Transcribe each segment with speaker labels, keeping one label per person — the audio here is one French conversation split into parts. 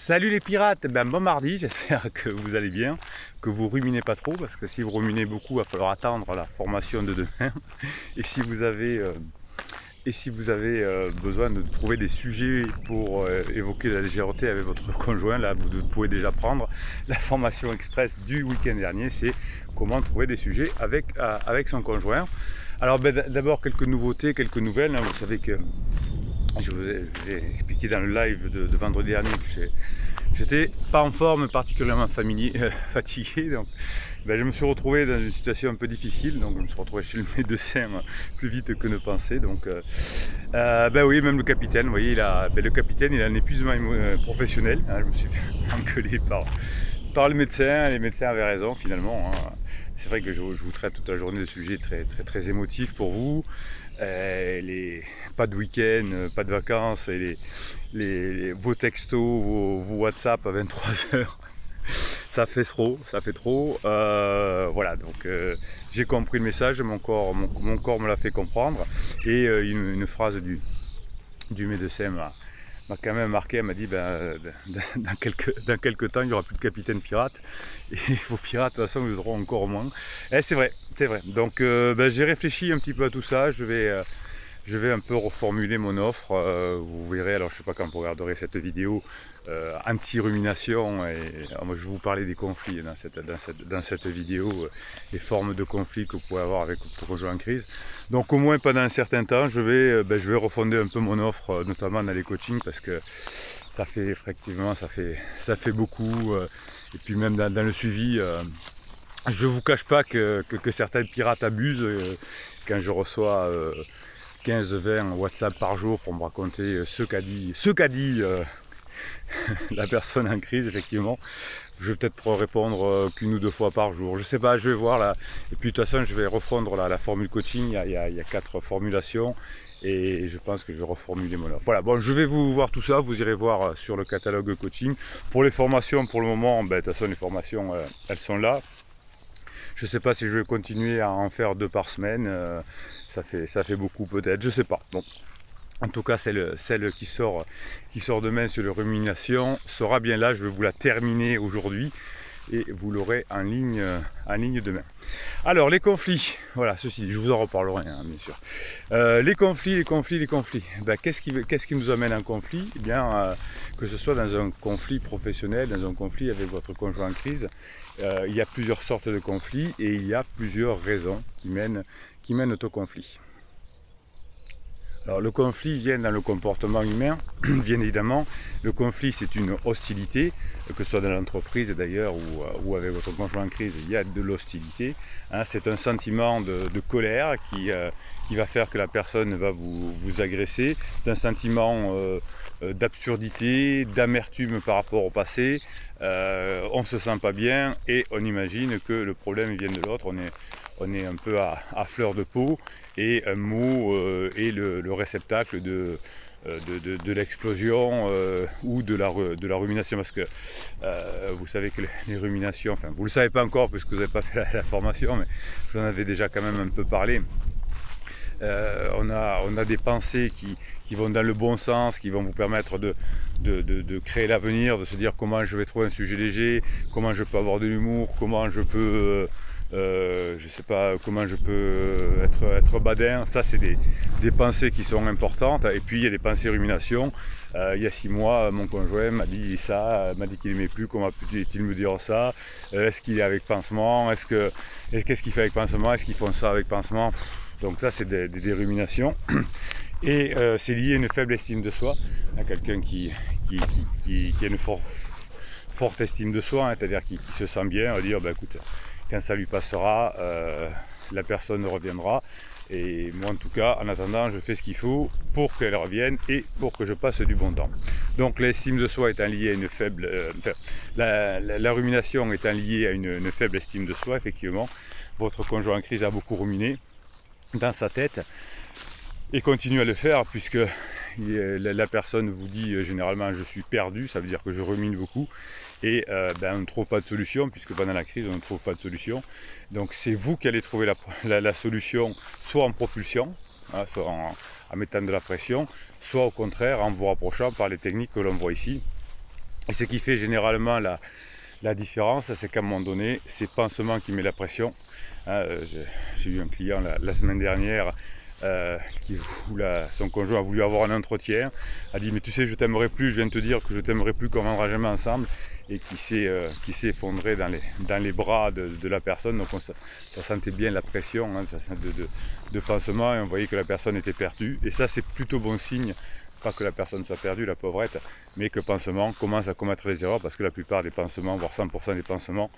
Speaker 1: Salut les pirates, bon mardi, j'espère que vous allez bien, que vous ruminez pas trop, parce que si vous ruminez beaucoup, il va falloir attendre la formation de demain. Et si vous avez, besoin de trouver des sujets pour évoquer la légèreté avec votre conjoint, là vous pouvez déjà prendre la formation express du week-end dernier, c'est comment trouver des sujets avec son conjoint. Alors d'abord quelques nouveautés, quelques nouvelles, hein. Vous savez que je vous ai expliqué dans le live de vendredi dernier que j'étais pas en forme, particulièrement fatigué, donc je me suis retrouvé dans une situation un peu difficile, donc je me suis retrouvé chez le médecin plus vite que ne pensais, donc oui, même le capitaine, vous voyez, le capitaine il a un épuisement professionnel, hein. Je me suis fait engueuler par le médecin, les médecins avaient raison finalement, hein. C'est vrai que je vous traite toute la journée de sujets très émotifs pour vous, pas de week-end, pas de vacances, et vos textos, vos WhatsApp à 23h, ça fait trop. Voilà, donc j'ai compris le message, mon corps me l'a fait comprendre, et une phrase du médecin m'a quand même marqué. Elle m'a dit dans quelques temps il n'y aura plus de capitaine pirate et vos pirates de toute façon vous auront encore moins. Et c'est vrai. Donc j'ai réfléchi un petit peu à tout ça, je vais un peu reformuler mon offre, vous verrez, alors je ne sais pas quand vous regarderez cette vidéo, anti-rumination, et moi je vais vous parler des conflits dans cette vidéo, les formes de conflits que vous pouvez avoir avec votre conjoint en crise. Donc au moins pendant un certain temps, je vais refonder un peu mon offre, notamment dans les coachings, parce que ça fait effectivement, ça fait beaucoup, et puis même dans le suivi, je ne vous cache pas que certains pirates abusent, quand je reçois 15-20 WhatsApp par jour pour me raconter ce qu'a dit la personne en crise. Effectivement, je vais peut-être répondre qu'une ou deux fois par jour, je sais pas, je vais voir là. Et puis de toute façon je vais refondre la formule coaching, il y a 4 formulations, et je pense que je vais reformuler mon offre. Voilà, bon, je vais vous voir tout ça, vous irez voir sur le catalogue coaching. Pour les formations, pour le moment, de toute façon les formations elles sont là. Je ne sais pas si je vais continuer à en faire 2 par semaine, ça fait beaucoup peut-être, je ne sais pas. Bon. En tout cas, celle qui sort demain sur la rumination sera bien là, je vais vous la terminer aujourd'hui et vous l'aurez en ligne demain. Alors les conflits, voilà, ceci, je vous en reparlerai, hein, bien sûr. Les conflits. Qu'est-ce qui nous amène en conflit? Eh bien, que ce soit dans un conflit professionnel, dans un conflit avec votre conjoint en crise, il y a plusieurs sortes de conflits et il y a plusieurs raisons qui mènent au conflit. Alors le conflit vient dans le comportement humain, bien évidemment. Le conflit, c'est une hostilité, que ce soit dans l'entreprise d'ailleurs ou avec votre conjoint en crise, il y a de l'hostilité, hein. C'est un sentiment de colère qui va faire que la personne va vous agresser. C'est un sentiment d'absurdité, d'amertume par rapport au passé. On ne se sent pas bien et on imagine que le problème vient de l'autre. On est un peu à fleur de peau, et un mot est le réceptacle de l'explosion ou de la rumination, parce que vous savez que les ruminations, enfin vous ne le savez pas encore puisque vous n'avez pas fait la formation, mais je vous en avais déjà quand même un peu parlé. On a des pensées qui vont dans le bon sens, qui vont vous permettre de créer l'avenir, de se dire comment je vais trouver un sujet léger, comment je peux avoir de l'humour, comment je peux je sais pas, comment je peux être badin. Ça c'est des pensées qui sont importantes. Et puis il y a des pensées rumination. Il y a 6 mois, mon conjoint m'a dit ça, m'a dit qu'il n'aimait plus, comment peut-il me dire ça, est-ce qu'il est avec pansement, qu'est-ce qu'il fait avec pansement, est-ce qu'ils font ça avec pansement. Donc ça c'est des ruminations, et c'est lié à une faible estime de soi, à quelqu'un qui a une forte estime de soi, hein, c'est-à-dire qui se sent bien, on va dire écoute, quand ça lui passera, la personne reviendra, et moi en tout cas en attendant je fais ce qu'il faut pour qu'elle revienne et pour que je passe du bon temps. Donc l'estime de soi étant liée à une faible, la rumination étant liée à une faible estime de soi, effectivement votre conjoint en crise a beaucoup ruminé dans sa tête et continue à le faire, puisque la personne vous dit généralement je suis perdu, ça veut dire que je rumine beaucoup, et on ne trouve pas de solution, puisque pendant la crise on ne trouve pas de solution. Donc c'est vous qui allez trouver la solution, soit en propulsion, hein, soit en mettant de la pression, soit au contraire en vous rapprochant par les techniques que l'on voit ici, Et ce qui fait généralement la différence, c'est qu'à un moment donné, c'est pansement qui met la pression. J'ai eu un client la semaine dernière où son conjoint a voulu avoir un entretien, a dit mais tu sais je t'aimerais plus, je viens de te dire que je t'aimerais plus, qu'on ne rendra jamais ensemble, et qui s'est effondré dans les bras de la personne. Donc ça sentait bien la pression de pansement, et on voyait que la personne était perdue, et ça c'est plutôt bon signe. Pas que la personne soit perdue, la pauvrette, mais que le pansement commence à commettre les erreurs, parce que la plupart des pansements, voire 100% des pansements,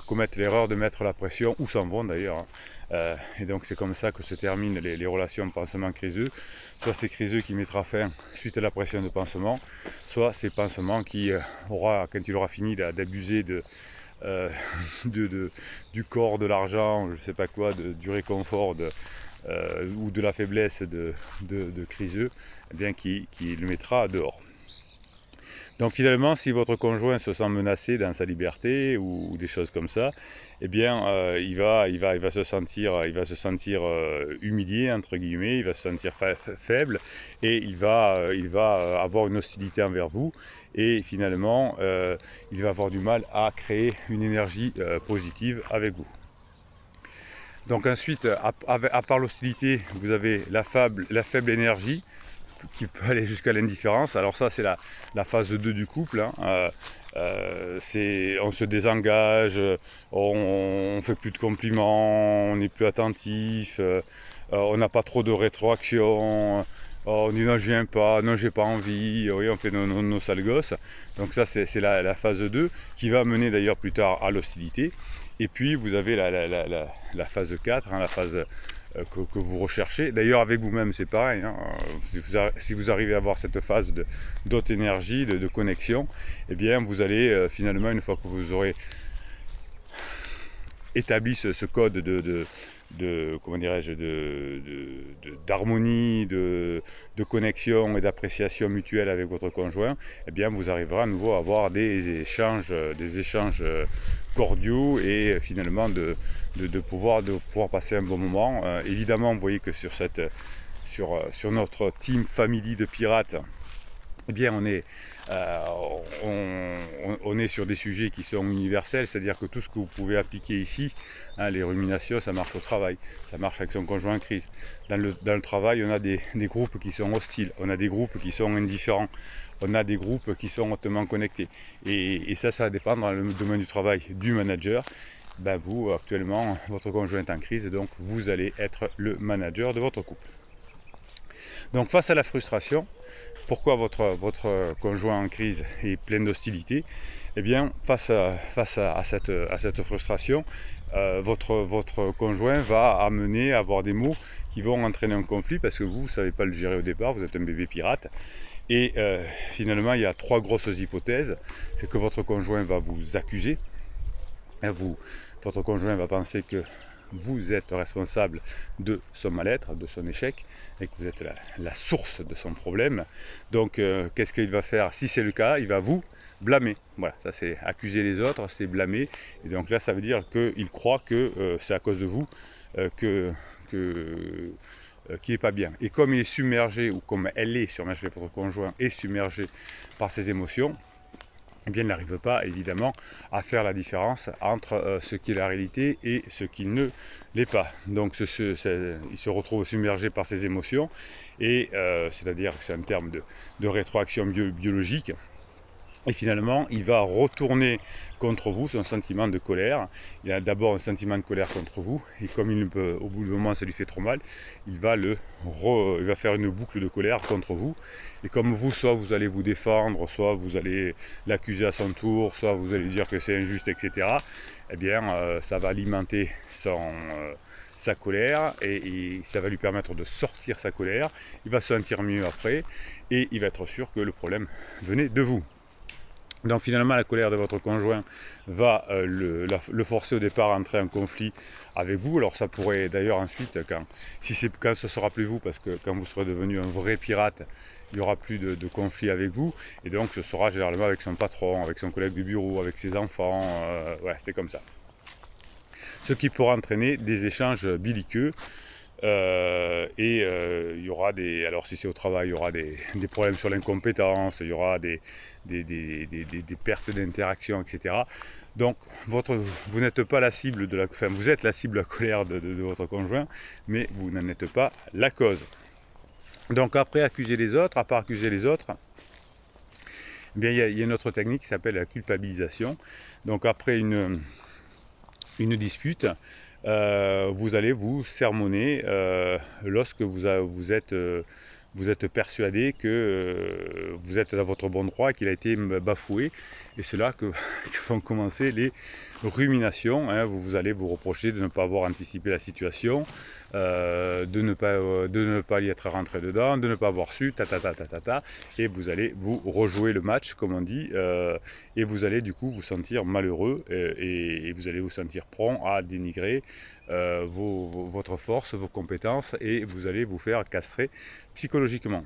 Speaker 1: commettent l'erreur de mettre la pression, ou s'en vont d'ailleurs. Et donc c'est comme ça que se terminent les relations pansement-criseux. Soit c'est criseux qui mettra fin suite à la pression de pansement, soit c'est pansement qui quand il aura fini d'abuser du corps, de l'argent, je ne sais pas quoi, du réconfort, ou de la faiblesse de criseux, eh bien qui le mettra dehors. Donc finalement, si votre conjoint se sent menacé dans sa liberté ou des choses comme ça, eh bien il va se sentir humilié entre guillemets, il va se sentir faible, et il va avoir une hostilité envers vous, et finalement il va avoir du mal à créer une énergie positive avec vous. Donc ensuite, à part l'hostilité, vous avez la faible énergie, qui peut aller jusqu'à l'indifférence. Alors ça c'est la phase 2 du couple, hein. On se désengage, on fait plus de compliments, on n'est plus attentif, on n'a pas trop de rétroaction, on dit non je viens pas, non j'ai pas envie, oui, on fait nos sales gosses. Donc ça c'est la phase 2, qui va mener d'ailleurs plus tard à l'hostilité. Et puis vous avez la phase 4, hein, la phase que vous recherchez. D'ailleurs avec vous-même c'est pareil, hein. Si vous arrivez à avoir cette phase d'haute énergie, de connexion, eh bien vous allez finalement, une fois que vous aurez établi ce code comment dirais-je, d'harmonie, de connexion et d'appréciation mutuelle avec votre conjoint, eh bien vous arriverez à nouveau à avoir des échanges cordiaux, et finalement de pouvoir passer un bon moment. Évidemment, vous voyez que sur notre team family de pirates, eh bien on est sur des sujets qui sont universels, c'est-à-dire que tout ce que vous pouvez appliquer ici, hein, les ruminations, ça marche au travail, ça marche avec son conjoint en crise. Dans le travail, on a des groupes qui sont hostiles, on a des groupes qui sont indifférents, on a des groupes qui sont hautement connectés. Et ça va dépendre dans le domaine du travail du manager. Ben vous, actuellement, votre conjoint est en crise, et donc vous allez être le manager de votre couple. Donc face à la frustration, pourquoi votre conjoint en crise est plein d'hostilité? Eh bien, face à cette frustration, votre conjoint va amener à avoir des mots qui vont entraîner un conflit, parce que vous ne savez pas le gérer au départ, vous êtes un bébé pirate. Et finalement, il y a 3 grosses hypothèses. C'est que votre conjoint va vous accuser. Votre conjoint va penser que vous êtes responsable de son mal-être, de son échec, et que vous êtes la source de son problème. Donc qu'est-ce qu'il va faire? Si c'est le cas, il va vous blâmer. Voilà, ça c'est accuser les autres, c'est blâmer. Et donc là, ça veut dire qu'il croit que c'est à cause de vous qui n'est pas bien. Et comme il est submergé, ou comme elle est submergée, votre conjoint est submergé par ses émotions, eh bien, il n'arrive pas, évidemment, à faire la différence entre ce qui est la réalité et ce qui ne l'est pas. Donc, il se retrouve submergé par ses émotions, et c'est-à-dire que c'est un terme de rétroaction biologique. Et finalement, il va retourner contre vous son sentiment de colère. Il a d'abord un sentiment de colère contre vous, et comme au bout du moment ça lui fait trop mal, il va faire une boucle de colère contre vous. Et comme vous, soit vous allez vous défendre, soit vous allez l'accuser à son tour, soit vous allez dire que c'est injuste, etc. Eh bien, ça va alimenter sa colère, et ça va lui permettre de sortir sa colère. Il va se sentir mieux après, et il va être sûr que le problème venait de vous. Donc finalement, la colère de votre conjoint va le forcer au départ à entrer en conflit avec vous. Alors ça pourrait d'ailleurs ensuite, quand ce sera plus vous, parce que quand vous serez devenu un vrai pirate, il n'y aura plus de conflit avec vous, et donc ce sera généralement avec son patron, avec son collègue du bureau, avec ses enfants, ouais, c'est comme ça. Ce qui pourra entraîner des échanges belliqueux, Il y aura alors si c'est au travail, il y aura des problèmes sur l'incompétence, il y aura des pertes d'interaction, etc. Donc vous n'êtes pas la cible de enfin vous êtes la cible de la colère de votre conjoint, mais vous n'en êtes pas la cause. Donc après accuser les autres, à part accuser les autres, eh bien, il y a une autre technique qui s'appelle la culpabilisation. Donc après une dispute, vous allez vous sermonner lorsque vous êtes persuadé que vous êtes dans votre bon droit et qu'il a été bafoué. Et c'est là que vont commencer les ruminations. Hein. Vous allez vous reprocher de ne pas avoir anticipé la situation, de ne pas y être rentré dedans, de ne pas avoir su, et vous allez vous rejouer le match, comme on dit, et vous allez du coup vous sentir malheureux et vous allez vous sentir prompt à dénigrer votre force, vos compétences, et vous allez vous faire castrer psychologiquement.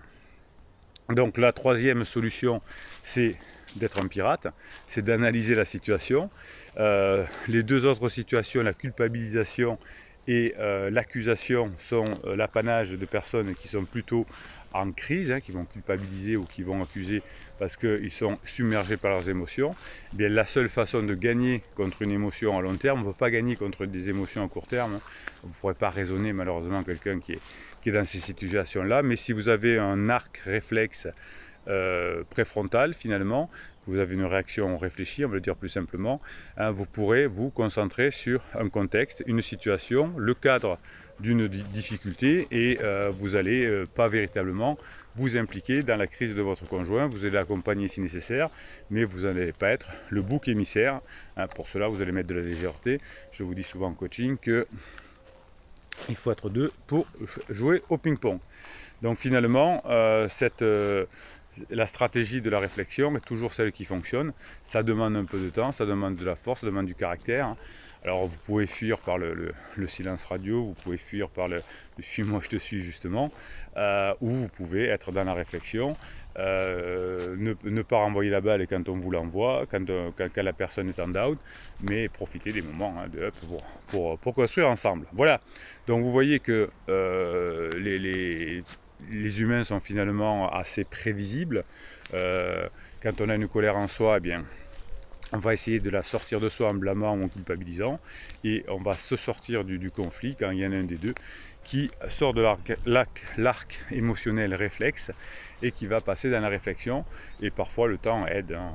Speaker 1: Donc la troisième solution, c'est d'être un pirate, c'est d'analyser la situation. Les deux autres situations, la culpabilisation et l'accusation, sont l'apanage de personnes qui sont plutôt en crise, hein, qui vont culpabiliser ou qui vont accuser parce qu'ils sont submergés par leurs émotions. Eh bien, la seule façon de gagner contre une émotion à long terme, on ne peut pas gagner contre des émotions à court terme. Hein. Vous ne pourrez pas raisonner malheureusement quelqu'un qui est dans ces situations-là, mais si vous avez un arc réflexe préfrontal finalement, que vous avez une réaction réfléchie, on va le dire plus simplement, hein, vous pourrez vous concentrer sur un contexte, une situation, le cadre d'une difficulté, et vous n'allez pas véritablement vous impliquer dans la crise de votre conjoint. Vous allez l'accompagner si nécessaire, mais vous n'allez pas être le bouc émissaire. Hein, pour cela, vous allez mettre de la légèreté. Je vous dis souvent en coaching que il faut être deux pour jouer au ping-pong. Donc finalement, la stratégie de la réflexion est toujours celle qui fonctionne. Ça demande un peu de temps, ça demande de la force, ça demande du caractère. Alors vous pouvez fuir par le silence radio, vous pouvez fuir par le suis-moi je te suis justement, ou vous pouvez être dans la réflexion, ne pas renvoyer la balle quand on vous l'envoie, quand la personne est en down, mais profiter des moments, hein, pour construire ensemble. Voilà, donc vous voyez que les humains sont finalement assez prévisibles. Quand on a une colère en soi, eh bien, on va essayer de la sortir de soi en blâmant ou en culpabilisant, et on va se sortir du conflit quand il y en a un des deux qui sort de l'arc émotionnel réflexe et qui va passer dans la réflexion. Et parfois le temps aide, hein.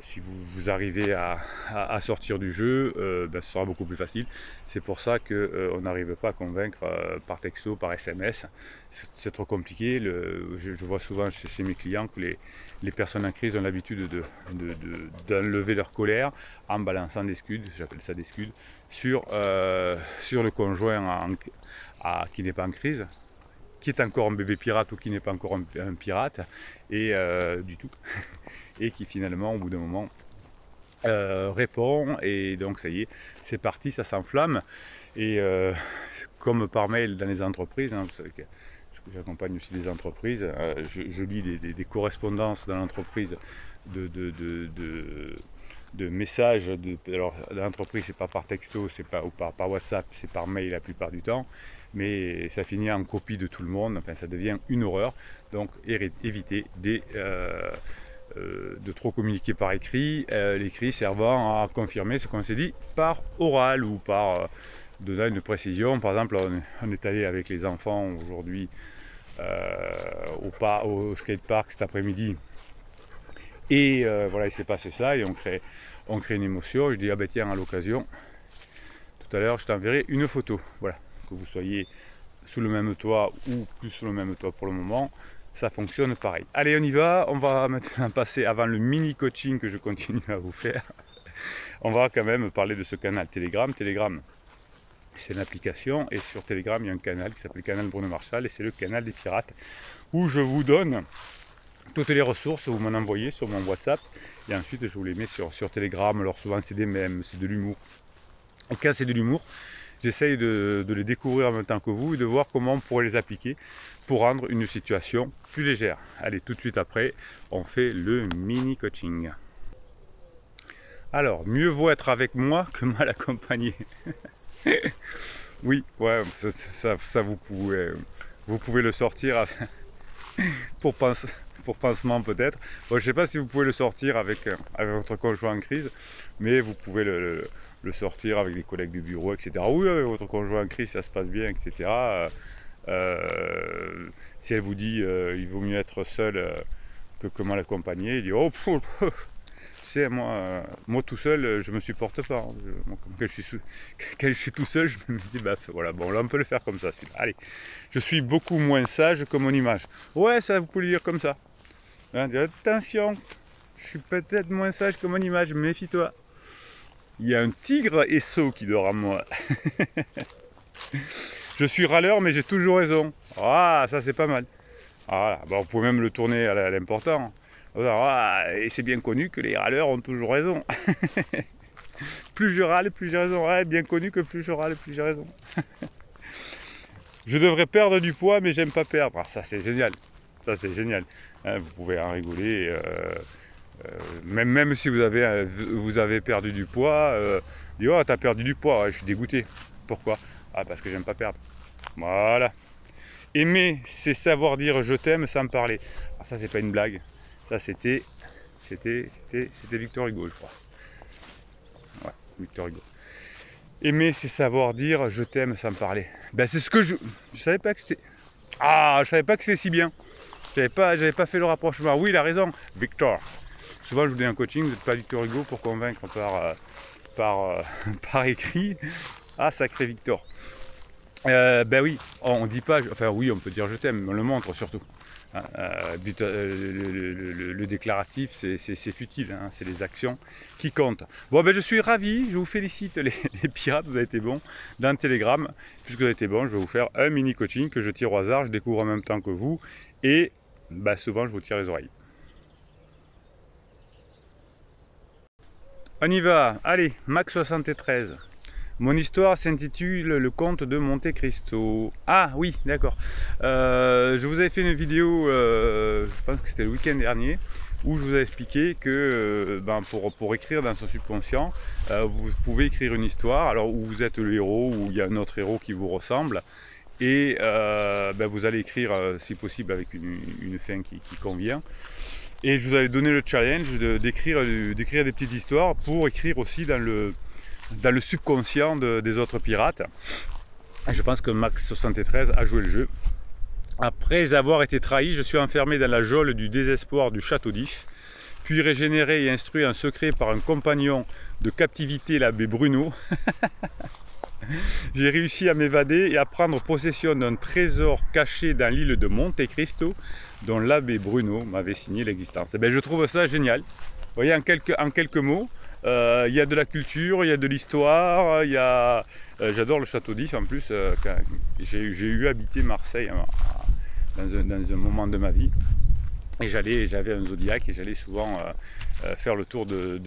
Speaker 1: Si vous arrivez à sortir du jeu, ce sera beaucoup plus facile. C'est pour ça qu'on n'arrive pas à convaincre par texto, par SMS. C'est trop compliqué. Je vois souvent chez mes clients que les personnes en crise ont l'habitude d'enlever leur colère en balançant des scuds, j'appelle ça des scuds, sur le conjoint qui n'est pas en crise, qui est encore un bébé pirate ou qui n'est pas encore un pirate, et du tout, et qui finalement au bout d'un moment répond, et donc ça y est, c'est parti, ça s'enflamme. Et comme par mail dans les entreprises, hein, vous savez que j'accompagne aussi des entreprises, je lis des correspondances dans l'entreprise de messages. Alors dans l'entreprise, c'est pas par texto, c'est pas, ou par WhatsApp, c'est par mail la plupart du temps, mais ça finit en copie de tout le monde. Enfin, ça devient une horreur. Donc évitez de trop communiquer par écrit, l'écrit servant à confirmer ce qu'on s'est dit par oral ou par donnant une précision. Par exemple, on est allé avec les enfants aujourd'hui au skatepark cet après-midi, et voilà, il s'est passé ça, et on crée une émotion. Je dis, ah ben tiens, à l'occasion, tout à l'heure je t'enverrai une photo, voilà, que vous soyez sous le même toit ou plus sous le même toit pour le moment, ça fonctionne pareil. Allez, on y va. On va maintenant passer, avant le mini coaching que je continue à vous faire, on va quand même parler de ce canal Telegram. Telegram, c'est une application, et sur Telegram il y a un canal qui s'appelle Canal Bruno Marchal, et c'est le canal des pirates, où je vous donne toutes les ressources. Vous m'en envoyez sur mon WhatsApp, et ensuite je vous les mets sur Telegram. Alors souvent c'est des mèmes, c'est de l'humour, et quand c'est de l'humour, j'essaye de les découvrir en même temps que vous et de voir comment on pourrait les appliquer pour rendre une situation plus légère. Allez, tout de suite après, on fait le mini coaching. Alors, mieux vaut être avec moi que mal accompagné. Oui, ouais, ça vous pouvez le sortir pour, pour pansement peut-être. Bon, je ne sais pas si vous pouvez le sortir avec votre conjoint en crise, mais vous pouvez le sortir avec les collègues du bureau, etc. Oui, avec votre conjoint en crise, ça se passe bien, etc. Si elle vous dit il vaut mieux être seul que mal accompagné, il dit oh, tu sais, moi tout seul, je me supporte pas. Quand je suis tout seul, je me dis bah voilà, bon là on peut le faire comme ça. Allez, je suis beaucoup moins sage que mon image. Ouais, ça vous pouvez le dire comme ça. Hein, dire, attention, je suis peut-être moins sage que mon image, méfie-toi. Il y a un tigre et sot qui dort en moi. Je suis râleur, mais j'ai toujours raison. Ah, ça c'est pas mal. Voilà. Bon, vous pouvez même le tourner à l'important. Ah, et c'est bien connu que les râleurs ont toujours raison. Plus je râle, plus j'ai raison. Ouais, bien connu que plus je râle, plus j'ai raison. Je devrais perdre du poids, mais j'aime pas perdre. Ah, ça c'est génial. Ça c'est génial. Hein, vous pouvez en rigoler. Même si vous avez perdu du poids, dit oh t'as perdu du poids, ouais, je suis dégoûté. Pourquoi? Ah parce que j'aime pas perdre. Voilà. Aimer, c'est savoir dire je t'aime sans me parler. Alors ça c'est pas une blague. Ça c'était Victor Hugo, je crois. Ouais, Victor Hugo. Aimer, c'est savoir dire je t'aime sans me parler. Ben c'est ce que je savais pas que c'était. Ah, je savais pas que c'était si bien. J'avais pas fait le rapprochement. Oui, il a raison, Victor. Souvent, je vous dis un coaching, vous n'êtes pas Victor Hugo pour convaincre par écrit. Ah, sacré Victor. Ben oui, on dit pas, enfin oui, on peut dire je t'aime, mais on le montre surtout. Hein, le déclaratif, c'est futile, hein, c'est les actions qui comptent. Bon, ben je suis ravi, je vous félicite les pirates, vous avez été bons dans Telegram. Puisque vous avez été bons, je vais vous faire un mini coaching que je tire au hasard, je découvre en même temps que vous. Et ben, souvent, je vous tire les oreilles. On y va, allez, Max 73. Mon histoire s'intitule Le Comte de Monte Cristo. Ah oui, d'accord. Je vous avais fait une vidéo, je pense que c'était le week-end dernier, où je vous ai expliqué que pour écrire dans son subconscient, vous pouvez écrire une histoire, alors où vous êtes le héros, où il y a un autre héros qui vous ressemble, et vous allez écrire, si possible, avec une fin qui convient. Et je vous avais donné le challenge d'écrire des petites histoires pour écrire aussi dans le subconscient des autres pirates. Et je pense que Max73 a joué le jeu. Après avoir été trahi, je suis enfermé dans la geôle du désespoir du château d'If, puis régénéré et instruit en secret par un compagnon de captivité, l'abbé Bruno. J'ai réussi à m'évader et à prendre possession d'un trésor caché dans l'île de Monte Cristo, dont l'abbé Bruno m'avait signé l'existence. Et bien, je trouve ça génial. Vous voyez, en quelques mots, il y a de la culture, il y a de l'histoire, j'adore le château d'If en plus. J'ai eu habité Marseille dans un moment de ma vie. Et j'avais un Zodiac et j'allais souvent faire le tour de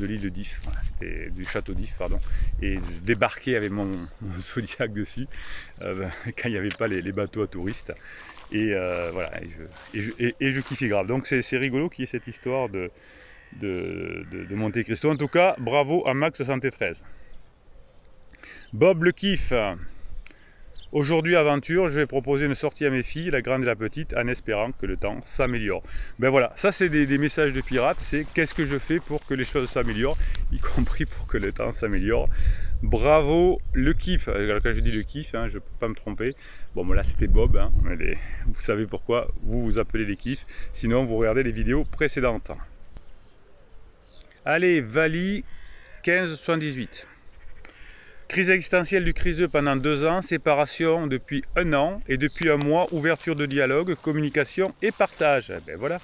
Speaker 1: l'île d'If, voilà, c'était du château d'If, pardon. Et je débarquais avec mon Zodiac dessus quand il n'y avait pas les bateaux à touristes. Et voilà, et je kiffais grave. Donc c'est rigolo qu'il y ait cette histoire de Monte Cristo. En tout cas, bravo à Max73. Bob le kiff. Aujourd'hui, aventure, je vais proposer une sortie à mes filles, la grande et la petite, en espérant que le temps s'améliore. Ben voilà, ça c'est des messages de pirates, c'est qu'est-ce que je fais pour que les choses s'améliorent, y compris pour que le temps s'améliore. Bravo, le kiff. Alors, quand je dis le kiff, hein, je ne peux pas me tromper. Bon, là c'était Bob, hein, vous savez pourquoi vous vous appelez les kiffs, sinon vous regardez les vidéos précédentes. Allez, Vali 1578. Crise existentielle du criseux pendant 2 ans, séparation depuis 1 an, et depuis 1 mois, ouverture de dialogue, communication et partage. Ben voilà,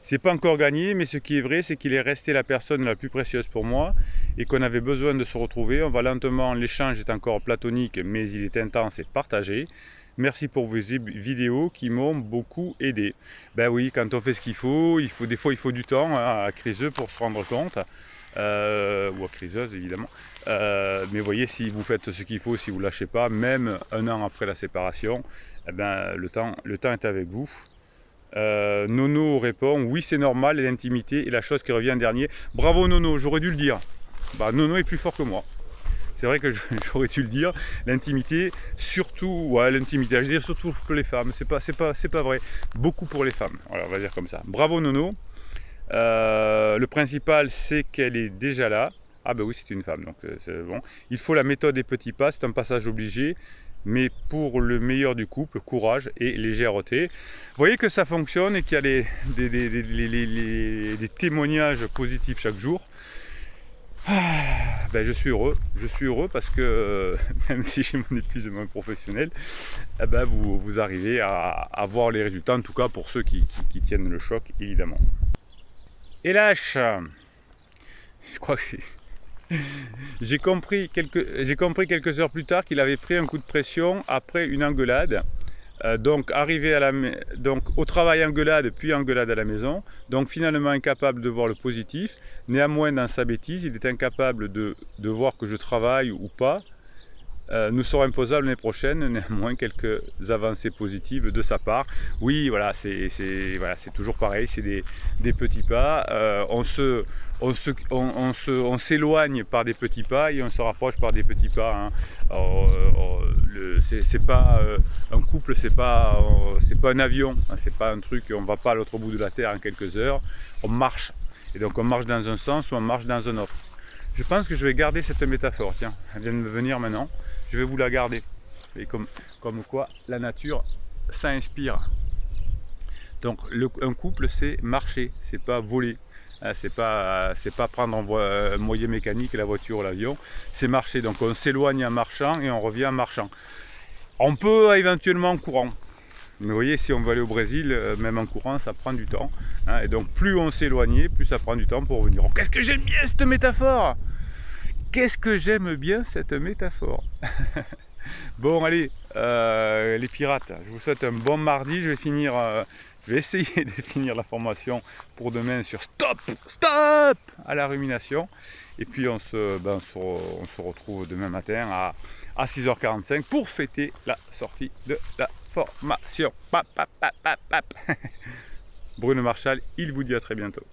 Speaker 1: c'est pas encore gagné, mais ce qui est vrai, c'est qu'il est resté la personne la plus précieuse pour moi, et qu'on avait besoin de se retrouver. On va lentement, l'échange est encore platonique, mais il est intense et partagé. Merci pour vos vidéos qui m'ont beaucoup aidé. Ben oui, quand on fait ce qu'il faut, des fois il faut du temps hein, à criseux pour se rendre compte. Ou à criseuse évidemment, mais voyez, si vous faites ce qu'il faut, si vous ne lâchez pas, même 1 an après la séparation, eh ben, le temps est avec vous. Nono répond, oui c'est normal, l'intimité est la chose qui revient en dernier. Bravo Nono, j'aurais dû le dire. Bah, Nono est plus fort que moi. c'est vrai que j'aurais dû le dire, l'intimité, surtout, ouais, l'intimité, je veux dire surtout pour les femmes, c'est pas vrai, beaucoup pour les femmes, voilà, on va dire comme ça. Bravo Nono, le principal c'est qu'elle est déjà là. Ah ben oui, c'est une femme, donc c'est bon. Il faut la méthode des petits pas, c'est un passage obligé, mais pour le meilleur du couple, courage et légèreté. Vous voyez que ça fonctionne et qu'il y a des témoignages positifs chaque jour. Ben je suis heureux parce que même si j'ai mon épuisement professionnel, eh ben vous arrivez à voir les résultats, en tout cas pour ceux qui tiennent le choc, évidemment. Et lâche, je crois que j'ai compris quelques heures plus tard qu'il avait pris un coup de pression après une engueulade. Donc arrivé au travail engueulade, puis engueulade à la maison. Donc finalement incapable de voir le positif. Néanmoins dans sa bêtise, il est incapable de voir que je travaille ou pas. Nous serons imposables l'année prochaine, néanmoins quelques avancées positives de sa part. Oui, voilà, c'est toujours pareil, c'est des petits pas. On s'éloigne par des petits pas et on se rapproche par des petits pas. Hein. C'est pas un couple, c'est pas un avion, hein, c'est pas un truc, on va pas à l'autre bout de la terre en quelques heures. On marche, et donc on marche dans un sens ou on marche dans un autre. Je pense que je vais garder cette métaphore, tiens, elle vient de me venir maintenant. Je vais vous la garder. Et comme quoi la nature, ça inspire. Donc un couple, c'est marcher, c'est pas voler. C'est pas prendre un moyen mécanique, la voiture ou l'avion. C'est marcher. Donc on s'éloigne en marchant et on revient en marchant. On peut éventuellement en courant. Mais vous voyez, si on veut aller au Brésil, même en courant, ça prend du temps. Hein, et donc plus on s'éloigne, plus ça prend du temps pour revenir. Oh, qu'est-ce que j'aime bien cette métaphore! Qu'est-ce que j'aime bien cette métaphore. Bon allez, les pirates, je vous souhaite un bon mardi. Je vais essayer de finir la formation pour demain sur stop à la rumination. Et puis on se retrouve demain matin à 6h45 pour fêter la sortie de la formation. Bruno Marchal, il vous dit à très bientôt.